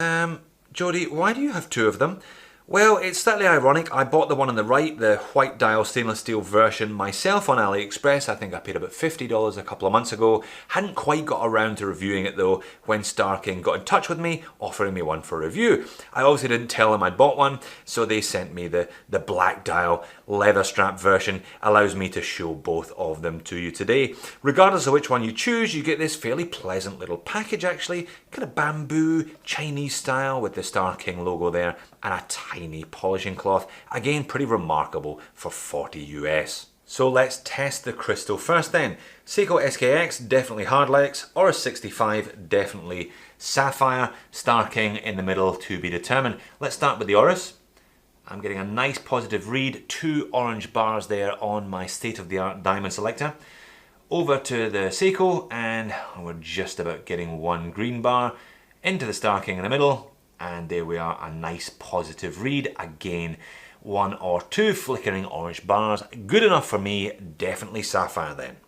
Jodie, why do you have two of them? Well, it's slightly ironic. I bought the one on the right, the white dial stainless steel version, myself on AliExpress. I think I paid about $50 a couple of months ago. Hadn't quite got around to reviewing it though when Starking got in touch with me, offering me one for review. I obviously didn't tell them I'd bought one, so they sent me the black dial leather strap version. Allows me to show both of them to you today. Regardless of which one you choose, you get this fairly pleasant little package actually, kind of bamboo, Chinese style with the Starking logo there, and a tiny polishing cloth. Again, pretty remarkable for 40 US. So let's test the crystal first then. Seiko SKX, definitely Hardlex, or a 65, definitely Sapphire. Starking in the middle to be determined. Let's start with the Oris. I'm getting a nice positive read, 2 orange bars there on my state-of-the-art diamond selector. Over to the Seiko, and we're just about getting 1 green bar. Into the Starking in the middle, and there we are, a nice positive read. Again, 1 or 2 flickering orange bars. Good enough for me, definitely Sapphire then.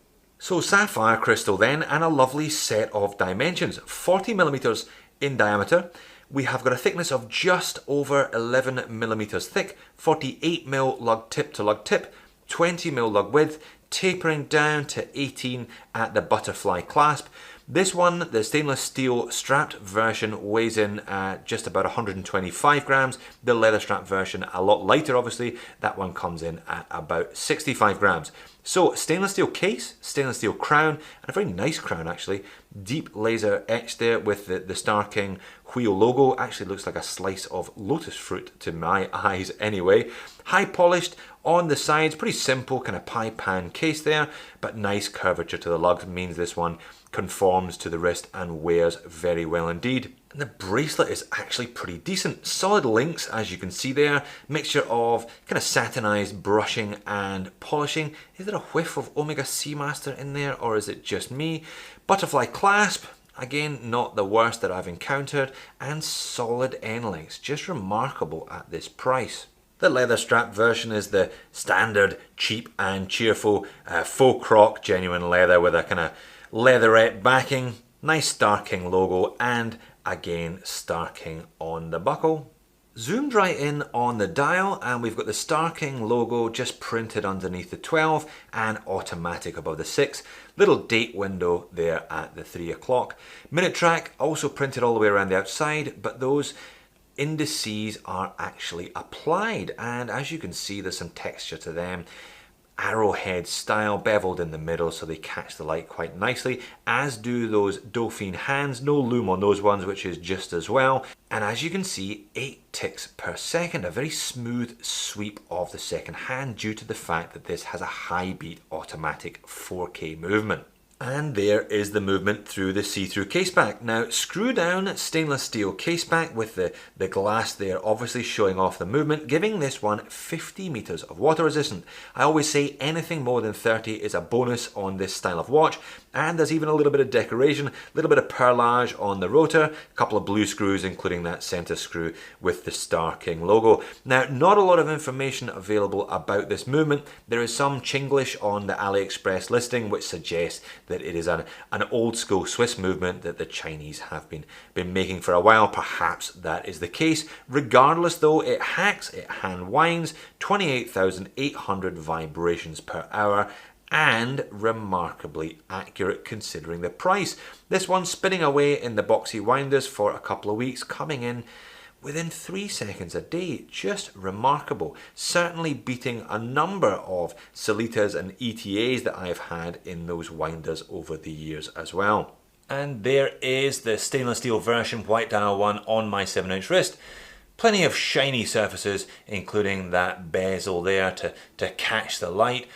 So Sapphire crystal then, and a lovely set of dimensions. 40mm in diameter. We have got a thickness of just over 11mm thick, 48mm lug tip to lug tip, 20mm lug width, tapering down to 18 at the butterfly clasp. This one, the stainless steel strapped version, weighs in at just about 125 grams. The leather strap version, a lot lighter obviously. That one comes in at about 65 grams. So stainless steel case, stainless steel crown, and a very nice crown actually. Deep laser etched there with the Starking wheel logo. Actually looks like a slice of lotus fruit to my eyes anyway. High polished on the sides, pretty simple kind of pie pan case there, but nice curvature to the lugs means this one conforms to the wrist and wears very well indeed. And the bracelet is actually pretty decent. Solid links, as you can see there. Mixture of kind of satinized brushing and polishing. Is there a whiff of Omega Seamaster in there, or is it just me? Butterfly clasp. Again, not the worst that I've encountered. And solid end links. Just remarkable at this price. The leather strap version is the standard cheap and cheerful faux croc genuine leather with a kind of leatherette backing, nice Starking logo, and again Starking on the buckle. Zoomed right in on the dial, and we've got the Starking logo just printed underneath the 12 and automatic above the 6. Little date window there at the 3 o'clock. Minute track also printed all the way around the outside, but those indices are actually applied, and as you can see there's some texture to them. Arrowhead style, beveled in the middle so they catch the light quite nicely, as do those Dauphine hands. No loom on those ones, which is just as well. And as you can see, 8 ticks per second, a very smooth sweep of the second hand due to the fact that this has a high beat automatic 4K movement. And there is the movement through the see-through caseback. Now, screw down stainless steel caseback with the glass there obviously showing off the movement, giving this one 50 meters of water resistant. I always say anything more than 30 is a bonus on this style of watch, and there's even a little bit of decoration, a little bit of perlage on the rotor, a couple of blue screws including that center screw with the Starking logo. Now, not a lot of information available about this movement. There is some Chinglish on the AliExpress listing which suggests that it is an old school Swiss movement that the Chinese have been making for a while. Perhaps that is the case. Regardless though, it hacks, it hand winds, 28,800 vibrations per hour, and remarkably accurate considering the price. This one's spinning away in the boxy winders for a couple of weeks, coming in within 3 seconds a day. Just remarkable. Certainly beating a number of Solitas and ETAs that I've had in those winders over the years as well. And there is the stainless steel version white dial one on my 7-inch wrist. Plenty of shiny surfaces, including that bezel there to catch the light.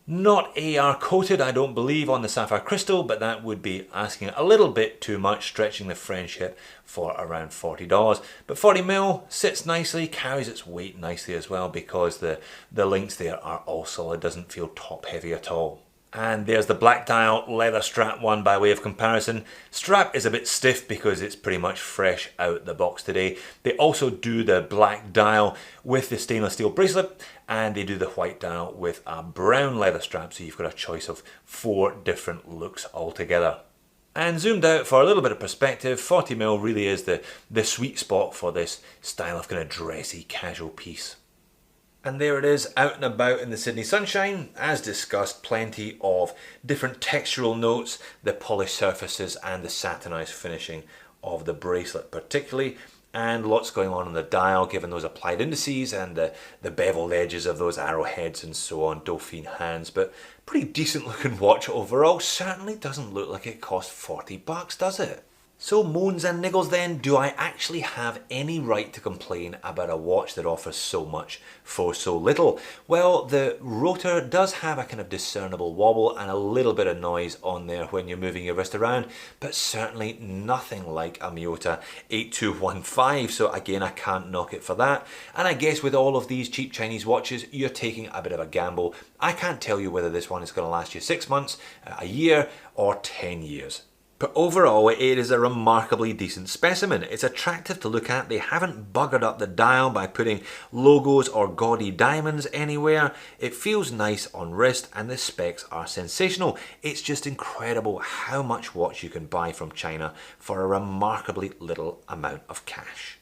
Not AR coated, I don't believe, on the sapphire crystal, but that would be asking a little bit too much, stretching the friendship for around $40. But 40mm sits nicely, carries its weight nicely as well, because the links there are all solid, doesn't feel top heavy at all. And there's the black dial leather strap one by way of comparison. Strap is a bit stiff because it's pretty much fresh out the box today. They also do the black dial with the stainless steel bracelet, and they do the white dial with a brown leather strap, so you've got a choice of 4 different looks altogether. And zoomed out for a little bit of perspective, 40mm really is the sweet spot for this style of kind of dressy casual piece. And there it is, out and about in the Sydney sunshine. As discussed, plenty of different textural notes, the polished surfaces and the satinised finishing of the bracelet particularly, and lots going on the dial given those applied indices and the beveled edges of those arrowheads and so on, Dauphine hands. But pretty decent looking watch overall. Certainly doesn't look like it cost 40 bucks, does it? So moans and niggles then, do I actually have any right to complain about a watch that offers so much for so little? Well, the rotor does have a kind of discernible wobble and a little bit of noise on there when you're moving your wrist around, but certainly nothing like a Miyota 8215, so again I can't knock it for that. And I guess with all of these cheap Chinese watches, you're taking a bit of a gamble. I can't tell you whether this one is going to last you 6 months, a year, or 10 years. But overall, it is a remarkably decent specimen. It's attractive to look at. They haven't buggered up the dial by putting logos or gaudy diamonds anywhere. It feels nice on wrist and the specs are sensational. It's just incredible how much watch you can buy from China for a remarkably little amount of cash.